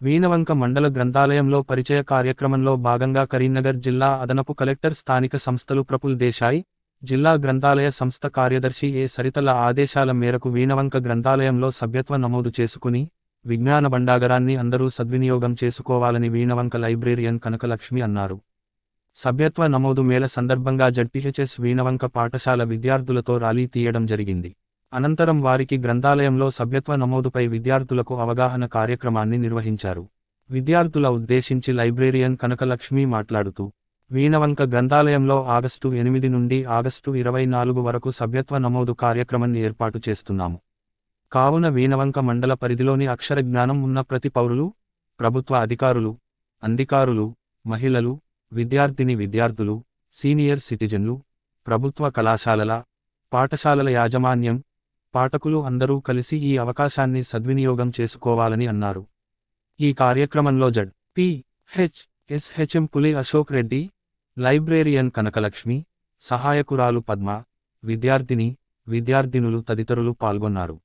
వీణవంక మండల గ్రంథాలయంలో పరిచయ కార్యక్రమంలో భాగంగా కరీంనగర్ జిల్లా అదనపు కలెక్టర్ స్థానిక సంస్థలు ప్రఫుల్ దేశాయ్, జిల్లా గ్రంథాలయ సంస్థ కార్యదర్శి ఏ సరితల ఆదేశాల మేరకు వీణవంక గ్రంథాలయంలో సభ్యత్వ నమోదు చేసుకుని, విజ్ఞాన భండాగారాన్ని అందరూ సద్వినియోగం చేసుకోవాలని వీణవంక లైబ్రేరియన్ కనకలక్ష్మి అన్నారు. సభ్యత్వ నమోదు మేళ సందర్భంగా జడ్పీహెచ్ఎస్ వీణవంక పాఠశాల విద్యార్థులతో ర్యాలీ తీయడం జరిగింది. అనంతరం వారికి గ్రంథాలయంలో సభ్యత్వ నమోదుపై విద్యార్థులకు అవగాహన కార్యక్రమాన్ని నిర్వహించారు. విద్యార్థుల ఉద్దేశించి లైబ్రేరియన్ కనకలక్ష్మి మాట్లాడుతూ, వీణవంక గ్రంథాలయంలో ఆగస్టు 8 నుండి ఆగస్టు 24 వరకు సభ్యత్వ నమోదు కార్యక్రమాన్ని ఏర్పాటు చేస్తున్నాము. కావున వీణవంక మండల పరిధిలోని అక్షర జ్ఞానం ఉన్న ప్రతి పౌరులు, ప్రభుత్వ అధికారులు, అందికారులు, మహిళలు, విద్యార్థులు, సీనియర్ సిటిజన్లు, ప్రభుత్వ కళాశాలల, పాఠశాలల యాజమాన్యం, పాఠకులు అందరూ కలిసి ఈ అవకాశాన్ని సద్వినియోగం చేసుకోవాలని అన్నారు. ఈ కార్యక్రమంలో జడ్.పి.హెచ్.ఎస్.హెచ్ఎం పులి అశోక్ రెడ్డి, లైబ్రేరియన్ కనకలక్ష్మి, సహాయకురాలు పద్మ, విద్యార్థినులు తదితరులు పాల్గొన్నారు.